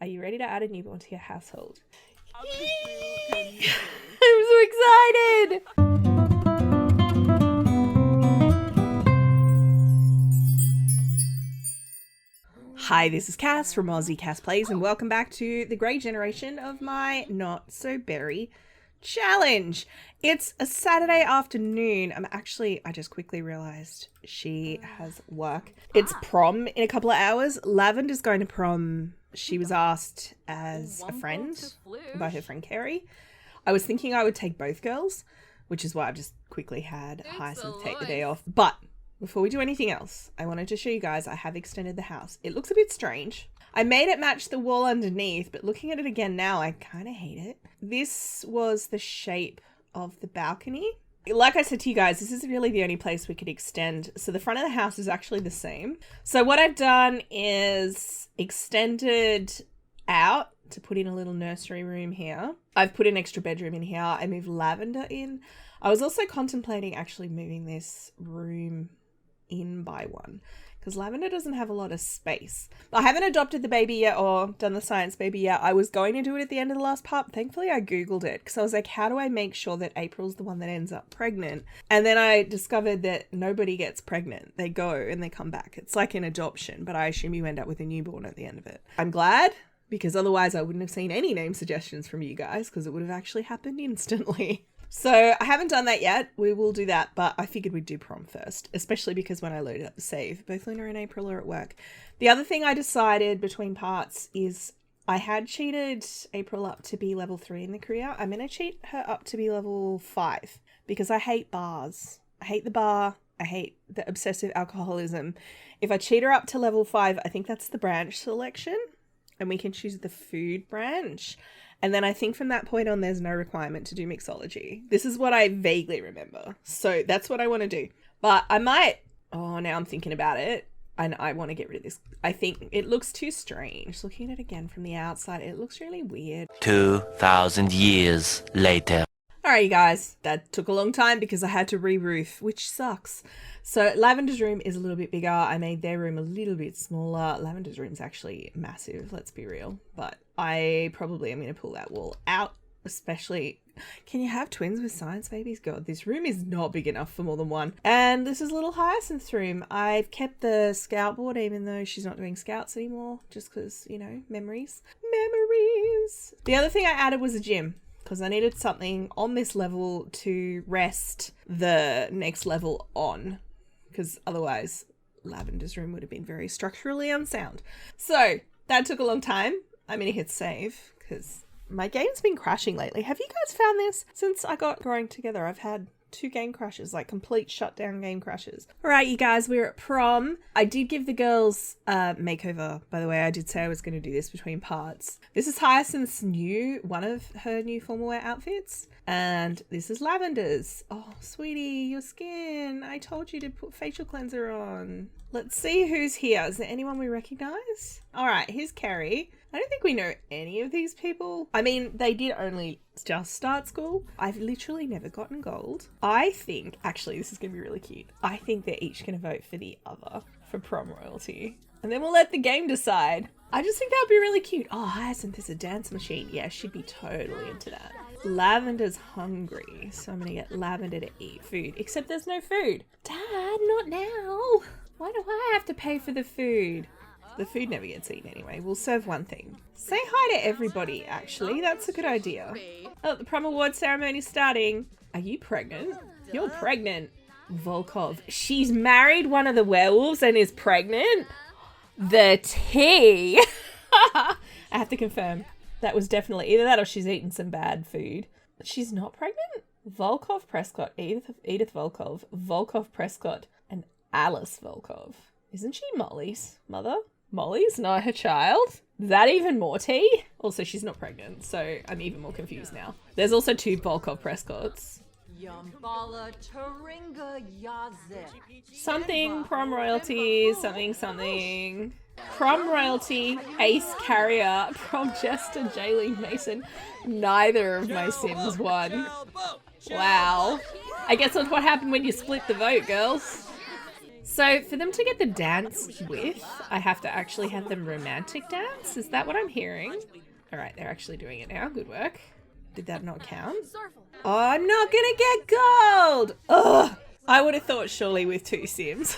Are you ready to add a newborn to your household? I'm so excited! Hi, this is Cass from Aussie Cass Plays, and welcome back to the Grey generation of my Not So Berry challenge. It's a Saturday afternoon. I just quickly realized she has work. It's prom in a couple of hours. Lavender's going to prom. She was asked as a friend by her friend Kerry. I was thinking I would take both girls, which is why I've just quickly had Hyacinth take the day off. But before we do anything else, I wanted to show you guys I have extended the house. It looks a bit strange. I made it match the wall underneath, but looking at it again now, I kind of hate it. This was the shape of the balcony. Like I said to you guys, this is really the only place we could extend. So the front of the house is actually the same. So what I've done is extended out to put in a little nursery room here. I've put an extra bedroom in here. I moved Lavender in. I was also contemplating actually moving this room in by one because Lavender doesn't have a lot of space. I haven't adopted the baby yet or done the science baby yet. I was going to do it at the end of the last part. Thankfully, I Googled it because I was like, how do I make sure that April's the one that ends up pregnant? And then I discovered that nobody gets pregnant. They go and they come back. It's like an adoption, but I assume you end up with a newborn at the end of it. I'm glad because otherwise I wouldn't have seen any name suggestions from you guys because it would have actually happened instantly. So I haven't done that yet. We will do that, but I figured we'd do prom first, especially because when I loaded up the save, both Luna and April are at work. The other thing I decided between parts is I had cheated April up to be level 3 in the career. I'm going to cheat her up to be level 5 because I hate bars. I hate the bar. I hate the obsessive alcoholism. If I cheat her up to level 5, I think that's the branch selection and we can choose the food branch. And then I think from that point on, there's no requirement to do mixology. This is what I vaguely remember. So that's what I want to do. But I might, now I'm thinking about it. And I want to get rid of this. I think it looks too strange. Looking at it again from the outside, it looks really weird. 2,000 years later. All right, you guys, that took a long time because I had to re-roof, which sucks. So Lavender's room is a little bit bigger. I made their room a little bit smaller. Lavender's room's actually massive, let's be real. But I probably am going to pull that wall out, especially... Can you have twins with science babies? God, this room is not big enough for more than one. And this is little Hyacinth's room. I've kept the scout board even though she's not doing scouts anymore, just because, you know, memories. Memories! The other thing I added was a gym, because I needed something on this level to rest the next level on, because otherwise Lavender's room would have been very structurally unsound. So that took a long time. I'm going to hit save because my game's been crashing lately. Have you guys found this? Since I got growing together, I've had 2 game crashes, like complete shutdown game crashes. All right, you guys, we're at prom. I did give the girls a makeover, by the way. I did say I was going to do this between parts. This is Hyacinth's one of her new formal wear outfits. And this is Lavender's. Oh, sweetie, your skin. I told you to put facial cleanser on. Let's see who's here. Is there anyone we recognize? All right, here's Kerry. I don't think we know any of these people. I mean, they did only just start school. I've literally never gotten gold. I think, actually, this is going to be really cute. I think they're each going to vote for the other for prom royalty. And then we'll let the game decide. I just think that would be really cute. Oh, Hyacinth is a dance machine. Yeah, she'd be totally into that. Lavender's hungry, so I'm going to get Lavender to eat food. Except there's no food. Dad, not now. Why do I have to pay for the food? The food never gets eaten anyway. We'll serve one thing. Say hi to everybody, actually. That's a good idea. Oh, the prom award ceremony's starting. Are you pregnant? You're pregnant. Volkov. She's married one of the werewolves and is pregnant? The tea. I have to confirm. That was definitely either that or she's eaten some bad food. She's not pregnant? Volkov Prescott. Edith Volkov. Volkov Prescott. And Alice Volkov. Isn't she Molly's mother? Molly's not her child? Is that even more tea? Also, she's not pregnant, so I'm even more confused now. There's also 2 Volkov Prescotts. Something prom royalty, something. Prom royalty, ace carrier, prom jester, Jaylene Mason. Neither of my Sims won. Wow. I guess that's what happened when you split the vote, girls. So for them to get the dance with, I have to actually have them romantic dance. Is that what I'm hearing? All right, they're actually doing it now. Good work. Did that not count? Oh, I'm not gonna get gold. Ugh. I would have thought surely with 2 Sims.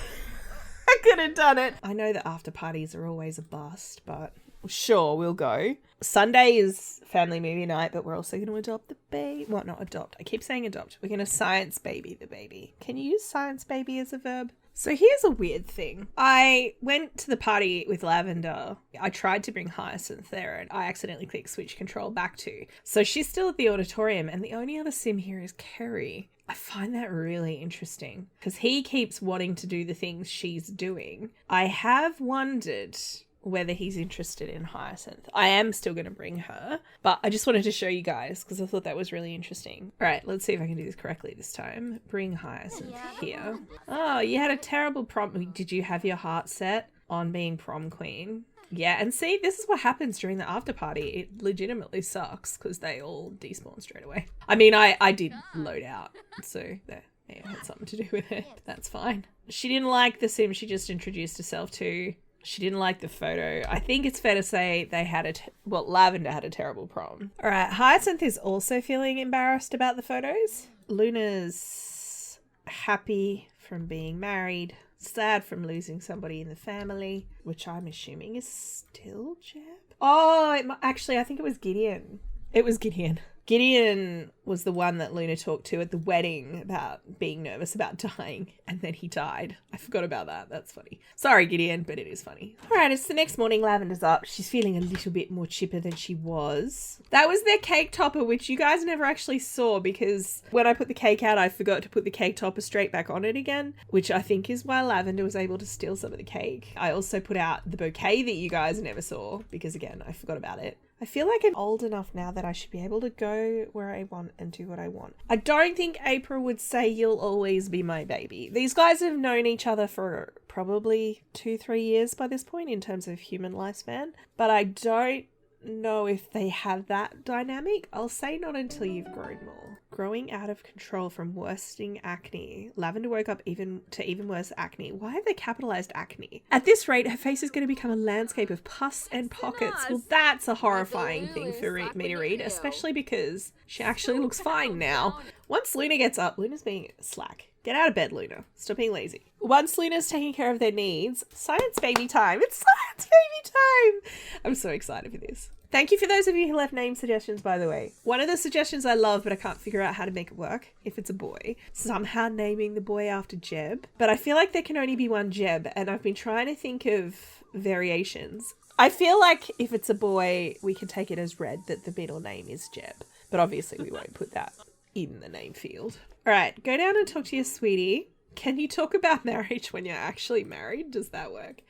I could have done it. I know that after parties are always a bust, but sure, we'll go. Sunday is family movie night, but we're also going to adopt the baby. Well, not adopt. I keep saying adopt. We're going to science baby the baby. Can you use science baby as a verb? So here's a weird thing. I went to the party with Lavender. I tried to bring Hyacinth there and I accidentally clicked switch control back to. So she's still at the auditorium and the only other Sim here is Kerry. I find that really interesting because he keeps wanting to do the things she's doing. I have wondered whether he's interested in Hyacinth. I am still going to bring her, but I just wanted to show you guys because I thought that was really interesting. All right, let's see if I can do this correctly this time. Bring Hyacinth here. Oh, you had a terrible prom. Did you have your heart set on being prom queen? Yeah, and see, this is what happens during the after party. It legitimately sucks because they all despawn straight away. I mean, I did load out, so there. Yeah, it had something to do with it. But that's fine. She didn't like the Sim she just introduced herself to. She didn't like the photo. I think it's fair to say they had Lavender had a terrible prom. All right, Hyacinth is also feeling embarrassed about the photos. Luna's happy from being married, sad from losing somebody in the family, which I'm assuming is still Jeb. Oh, actually, I think it was Gideon. It was Gideon. Gideon was the one that Luna talked to at the wedding about being nervous about dying, and then he died. I forgot about that. That's funny. Sorry, Gideon, but it is funny. All right, it's the next morning. Lavender's up. She's feeling a little bit more chipper than she was. That was their cake topper, which you guys never actually saw because when I put the cake out, I forgot to put the cake topper straight back on it again, which I think is why Lavender was able to steal some of the cake. I also put out the bouquet that you guys never saw because, again, I forgot about it. I feel like I'm old enough now that I should be able to go where I want and do what I want. I don't think April would say you'll always be my baby. These guys have known each other for probably 2-3 years by this point in terms of human lifespan, but I don't know if they have that dynamic. I'll say not until you've grown more. Growing out of control from worsening acne. Lavender woke up even worse acne. Why have they capitalized acne? At this rate, her face is going to become a landscape of pus and pockets. Well, that's a horrifying thing for me to read, especially because she actually looks fine now. Once Luna gets up, Luna's being slack. Get out of bed, Luna. Stop being lazy. Once Luna's taking care of their needs, science baby time. It's science baby time. I'm so excited for this. Thank you for those of you who left name suggestions, by the way. One of the suggestions I love, but I can't figure out how to make it work, if it's a boy, somehow naming the boy after Jeb. But I feel like there can only be one Jeb, and I've been trying to think of variations. I feel like if it's a boy, we can take it as read that the middle name is Jeb. But obviously we won't put that in the name field. All right, go down and talk to your sweetie. Can you talk about marriage when you're actually married? Does that work?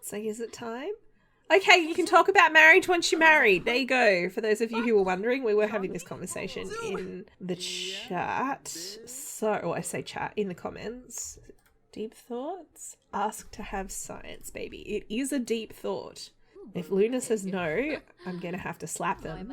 So is it time? Okay, you can talk about marriage once you're married. There you go. For those of you who were wondering, we were having this conversation in the chat. So, I say chat, in the comments. Deep thoughts? Ask to have science, baby. It is a deep thought. If Luna says no, I'm going to have to slap them.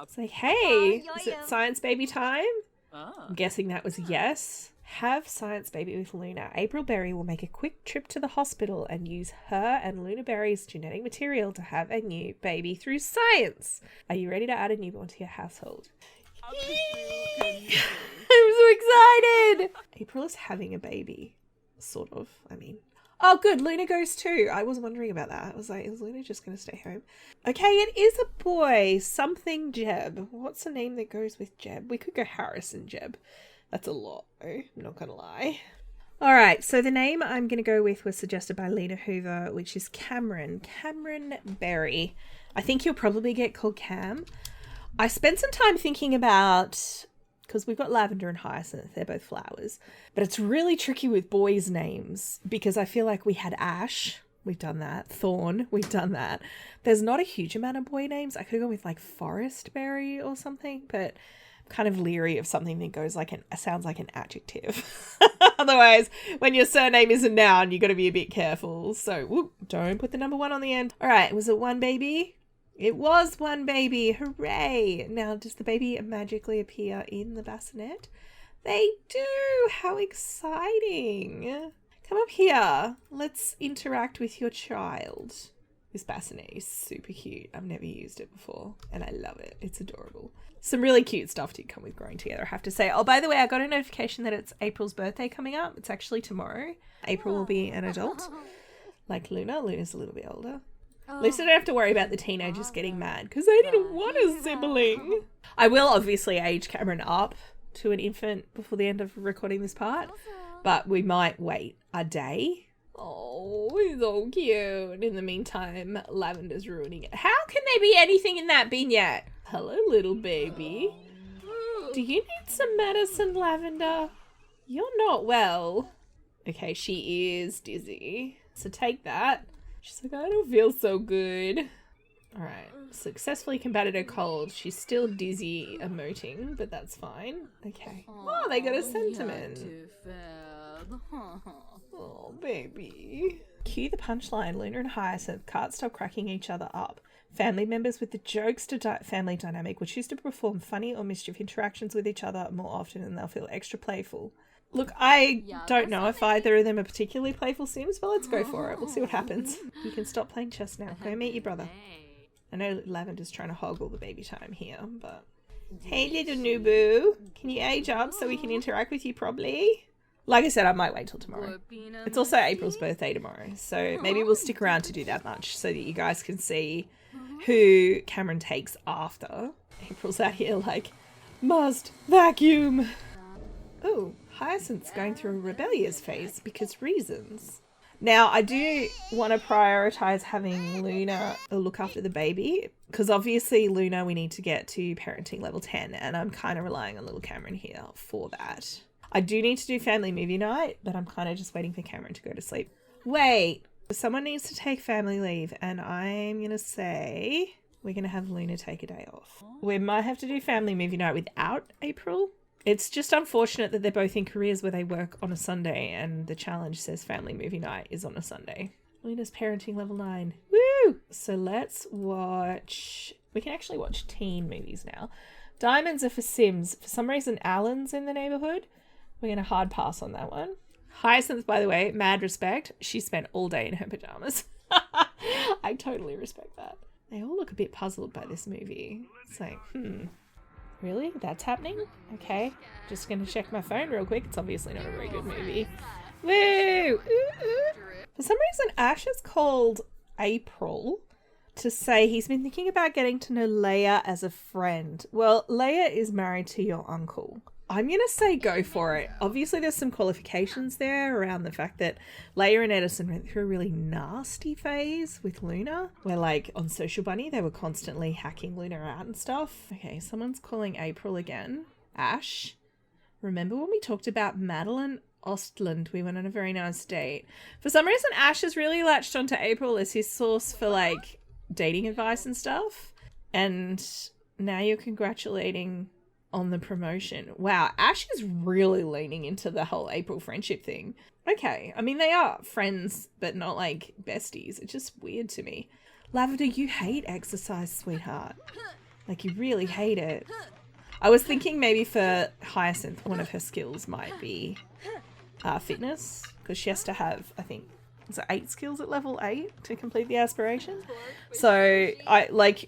Say, hey, is it science baby time? I'm guessing that was a yes. Have science baby with Luna. April Berry will make a quick trip to the hospital and use her and Luna Berry's genetic material to have a new baby through science. Are you ready to add a newborn to your household? I'm so excited. April is having a baby. Sort of, I mean. Oh, good. Luna goes too. I was wondering about that. I was like, is Luna just going to stay home? Okay, it is a boy. Something Jeb. What's the name that goes with Jeb? We could go Harrison Jeb. That's a lot, though. I'm not going to lie. All right, so the name I'm going to go with was suggested by Lena Hoover, which is Cameron. Cameron Berry. I think he'll probably get called Cam. I spent some time thinking about, because we've got Lavender and Hyacinth, they're both flowers, but it's really tricky with boys' names because I feel like we had Ash. We've done that. Thorn. We've done that. There's not a huge amount of boy names. I could have gone with like Forest Berry or something, but kind of leery of something that goes like sounds like an adjective. Otherwise, when your surname is a noun, you got to be a bit careful. So, whoop, don't put the number 1 on the end. All right, was it one baby? It was one baby. Hooray! Now, does the baby magically appear in the bassinet? They do. How exciting! Come up here. Let's interact with your child. This bassinet is super cute. I've never used it before and I love it. It's adorable. Some really cute stuff did come with growing together, I have to say. Oh, by the way, I got a notification that it's April's birthday coming up. It's actually tomorrow. April will be an adult. Like Luna. Luna's a little bit older. At least I don't have to worry about the teenagers getting mad because they didn't want a sibling. I will obviously age Cameron up to an infant before the end of recording this part, but we might wait a day. Oh, he's so cute. In the meantime, Lavender's ruining it. How can there be anything in that bin yet? Hello, little baby. Do you need some medicine, Lavender? You're not well. Okay, she is dizzy. So take that. She's like, I don't feel so good. Alright, successfully combated her cold. She's still dizzy, emoting, but that's fine. Okay. Oh, they got a sentiment. Oh, baby. Cue the punchline. Luna and Hyacinth can't stop cracking each other up. Family members with the jokes to family dynamic will choose to perform funny or mischief interactions with each other more often and they'll feel extra playful. Look, I don't know if either of them are particularly playful Sims, but let's go for it. We'll see what happens. You can stop playing chess now. Go meet your brother. I know Lavender's trying to hog all the baby time here, but... Hey, little Nubu. Can you age up so we can interact with you properly? Like I said, I might wait till tomorrow. It's also April's birthday tomorrow, so maybe we'll stick around to do that much so that you guys can see who Cameron takes after. April's out here like, must vacuum. Oh, Hyacinth's going through a rebellious phase because reasons. Now, I do want to prioritise having Luna look after the baby because obviously Luna we need to get to parenting level 10 and I'm kind of relying on little Cameron here for that. I do need to do family movie night, but I'm kind of just waiting for Cameron to go to sleep. Wait, someone needs to take family leave and I'm going to say we're going to have Luna take a day off. We might have to do family movie night without April. It's just unfortunate that they're both in careers where they work on a Sunday and the challenge says family movie night is on a Sunday. Luna's parenting level 9. Woo! So let's watch... We can actually watch teen movies now. Diamonds are for Sims. For some reason, Alan's in the neighbourhood. We're going to hard pass on that one. Hyacinth, by the way, mad respect. She spent all day in her pajamas. I totally respect that. They all look a bit puzzled by this movie. It's like, really? That's happening? Okay. Just going to check my phone real quick. It's obviously not a very good movie. Woo! Ooh, ooh. For some reason, Ash has called April to say he's been thinking about getting to know Leia as a friend. Well, Leia is married to your uncle. I'm going to say go for it. Obviously, there's some qualifications there around the fact that Leia and Edison went through a really nasty phase with Luna, where, like, on Social Bunny, they were constantly hacking Luna out and stuff. Okay, someone's calling April again. Ash, remember when we talked about Madeline Ostland? We went on a very nice date. For some reason, Ash has really latched onto April as his source for, like, dating advice and stuff. And now you're congratulating... on the promotion. Wow, Ash is really leaning into the whole April friendship thing. Okay, I mean, they are friends, but not like besties. It's just weird to me. Lavender, you hate exercise, sweetheart. Like, you really hate it. I was thinking maybe for Hyacinth, one of her skills might be fitness, because she has to have, I think, is it 8 skills at level 8 to complete the aspiration? So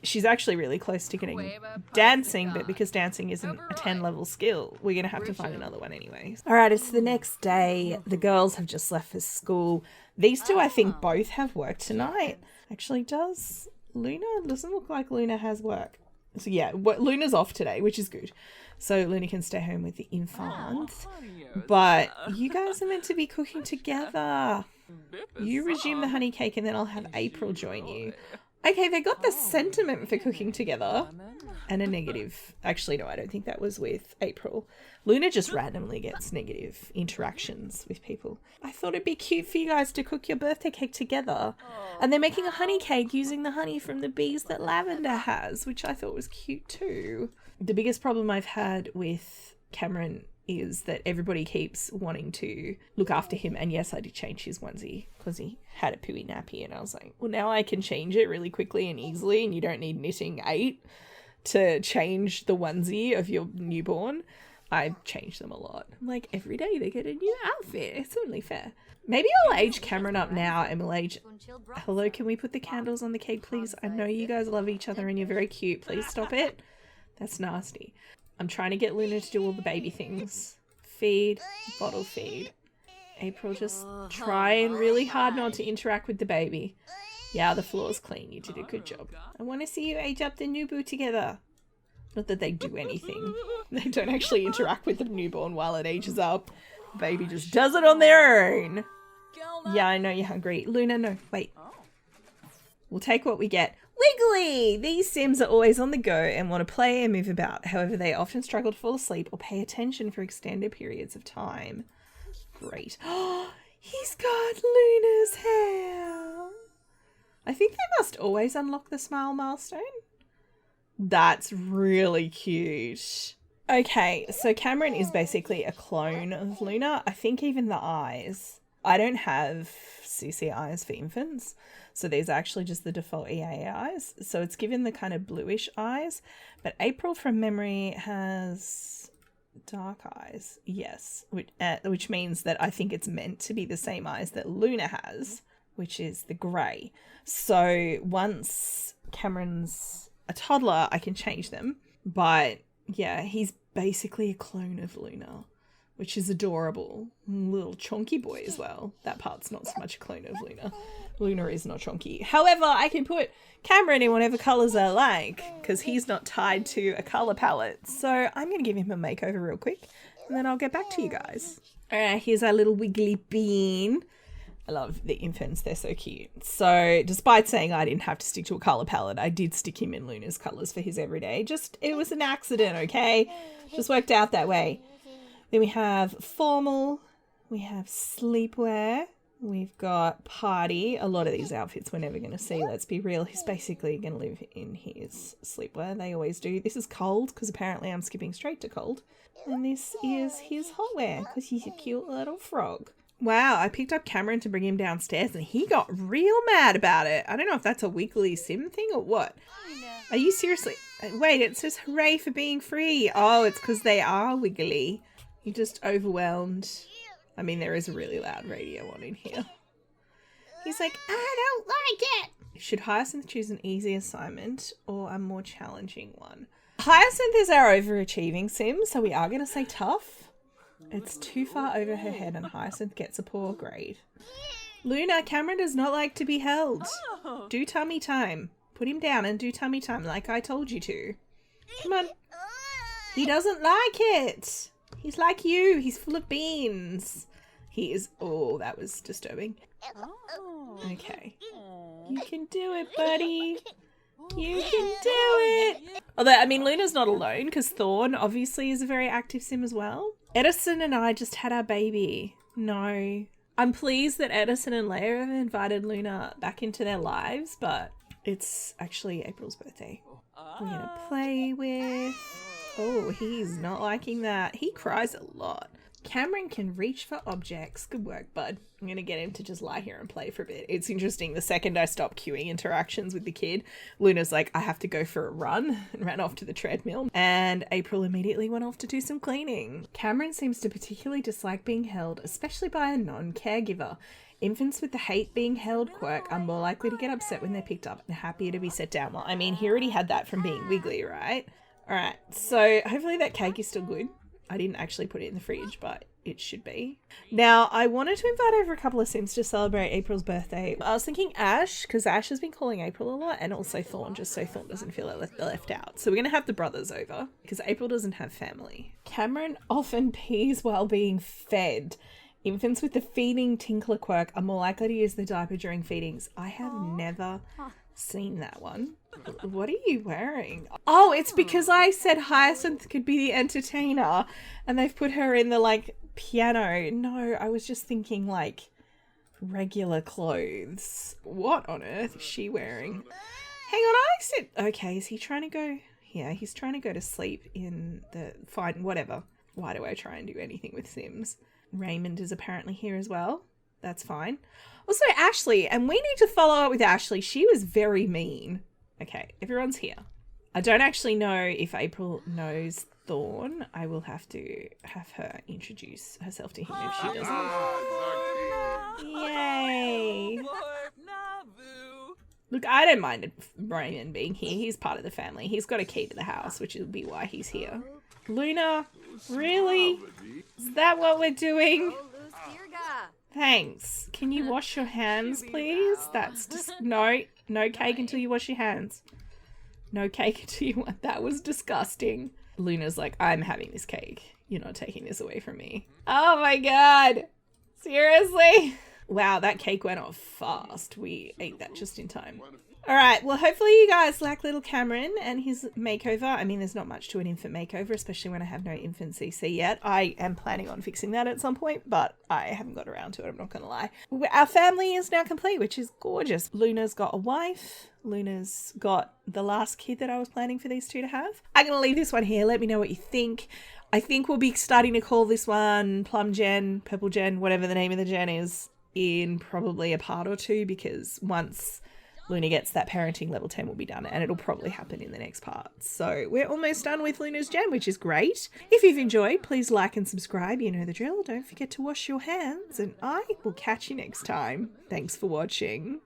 she's actually really close to getting dancing, but because dancing isn't a 10 level skill, we're going to have to find another one anyway. All right, it's the next day. The girls have just left for school. These two, I think, both have work tonight. Actually, does Luna? Doesn't look like Luna has work. So yeah, Luna's off today, which is good. So Luna can stay home with the infant. But you guys are meant to be cooking together. You resume the honey cake and then I'll have April join you. Okay, they got the sentiment for cooking together and a negative. Actually, no, I don't think that was with April. Luna just randomly gets negative interactions with people. I thought it'd be cute for you guys to cook your birthday cake together. And they're making a honey cake using the honey from the bees that Lavender has, which I thought was cute too. The biggest problem I've had with Cameron is that everybody keeps wanting to look after him. And yes, I did change his onesie because he had a pooey nappy and I was like, well, now I can change it really quickly and easily and you don't need knitting 8 to change the onesie of your newborn. I change them a lot. I'm like, every day they get a new outfit. It's only fair. Maybe I'll age Cameron up now and we'll age... Hello, can we put the candles on the cake, please? I know you guys love each other and you're very cute. Please stop it. That's nasty. I'm trying to get Luna to do all the baby things. Feed, bottle feed. April, just trying really hard not to interact with the baby. Yeah, the floor's clean. You did a good job. I want to see you age up the new boo together. Not that they do anything. They don't actually interact with the newborn while it ages up. The baby just does it on their own. Yeah, I know you're hungry. Luna, no, wait. We'll take what we get. Wiggly! These Sims are always on the go and want to play and move about. However, they often struggle to fall asleep or pay attention for extended periods of time. Great. Oh, he's got Luna's hair. I think they must always unlock the smile milestone. That's really cute. Okay, so Cameron is basically a clone of Luna. I think even the eyes. I don't have CC eyes for infants, so these are actually just the default EA eyes. So it's given the kind of bluish eyes, but April from memory has dark eyes. Yes, which means that I think it's meant to be the same eyes that Luna has, which is the grey. So once Cameron's a toddler, I can change them. But yeah, he's basically a clone of Luna, which is adorable. Little chonky boy as well. That part's not so much a clone of Luna. Luna is not chonky. However, I can put Cameron in whatever colours I like because he's not tied to a colour palette. So I'm going to give him a makeover real quick and then I'll get back to you guys. Alright, here's our little wiggly bean. I love the infants. They're so cute. So despite saying I didn't have to stick to a colour palette, I did stick him in Luna's colours for his everyday. It was an accident, okay? Just worked out that way. Then we have formal, we have sleepwear, we've got party. A lot of these outfits we're never going to see, let's be real. He's basically going to live in his sleepwear. They always do. This is cold because apparently I'm skipping straight to cold. And this is his hotwear because he's a cute little frog. Wow, I picked up Cameron to bring him downstairs and he got real mad about it. I don't know if that's a weekly sim thing or what. Are you seriously? Wait, it says hooray for being free. Oh, it's because they are wiggly. You're just overwhelmed. I mean, there is a really loud radio on in here. He's like, I don't like it. Should Hyacinth choose an easy assignment or a more challenging one? Hyacinth is our overachieving sim, so we are going to say tough. It's too far over her head and Hyacinth gets a poor grade. Luna, Cameron does not like to be held. Do tummy time. Put him down and do tummy time like I told you to. Come on. He doesn't like it. He's like you. He's full of beans. He is... Oh, that was disturbing. Okay. You can do it, buddy. You can do it. Although, I mean, Luna's not alone because Thorn obviously is a very active sim as well. Edison and I just had our baby. No. I'm pleased that Edison and Leia have invited Luna back into their lives, but it's actually April's birthday. We're going to play with... Oh, he's not liking that. He cries a lot. Cameron can reach for objects. Good work, bud. I'm going to get him to just lie here and play for a bit. It's interesting. The second I stopped queuing interactions with the kid, Luna's like, I have to go for a run, and ran off to the treadmill. And April immediately went off to do some cleaning. Cameron seems to particularly dislike being held, especially by a non-caregiver. Infants with the hate being held quirk are more likely to get upset when they're picked up and happier to be set down. Well, I mean, he already had that from being wiggly, right? All right, so hopefully that cake is still good. I didn't actually put it in the fridge, but it should be. Now, I wanted to invite over a couple of Sims to celebrate April's birthday. I was thinking Ash, because Ash has been calling April a lot, and also Thorn, just so Thorn doesn't feel left out. So we're going to have the brothers over, because April doesn't have family. Cameron often pees while being fed. Infants with the feeding tinkler quirk are more likely to use the diaper during feedings. I have never seen that one. What are you wearing? Oh, it's because I said Hyacinth could be the entertainer and they've put her in the like piano. No, I was just thinking like regular clothes. What on earth is she wearing? Hang on, I said... Okay, is he trying to go... Yeah, he's trying to go to sleep in the... Fine, whatever. Why do I try and do anything with Sims? Raymond is apparently here as well. That's fine. Also, Ashley, and we need to follow up with Ashley. She was very mean. Okay, everyone's here. I don't actually know if April knows Thorn. I will have to have her introduce herself to him if she doesn't. Yay. Look, I don't mind Raymond being here. He's part of the family. He's got a key to the house, which will be why he's here. Luna, really? Is that what we're doing? Thanks. Can you wash your hands, please? That's just... No cake until you wash your hands. No cake until you want... That was disgusting. Luna's like, I'm having this cake. You're not taking this away from me. Oh my god. Seriously? Wow, that cake went off fast. We ate that just in time. Alright, well hopefully you guys like little Cameron and his makeover. I mean, there's not much to an infant makeover, especially when I have no infant CC yet. I am planning on fixing that at some point, but I haven't got around to it, I'm not gonna lie. Our family is now complete, which is gorgeous. Luna's got a wife. Luna's got the last kid that I was planning for these two to have. I'm gonna leave this one here. Let me know what you think. I think we'll be starting to call this one Plum Gen, Purple Gen, whatever the name of the gen is, in probably a part or two, because once Luna gets that parenting level 10 will be done, and it'll probably happen in the next part. So we're almost done with Luna's gen, which is great. If you've enjoyed, please like and subscribe. You know the drill. Don't forget to wash your hands, and I will catch you next time. Thanks for watching.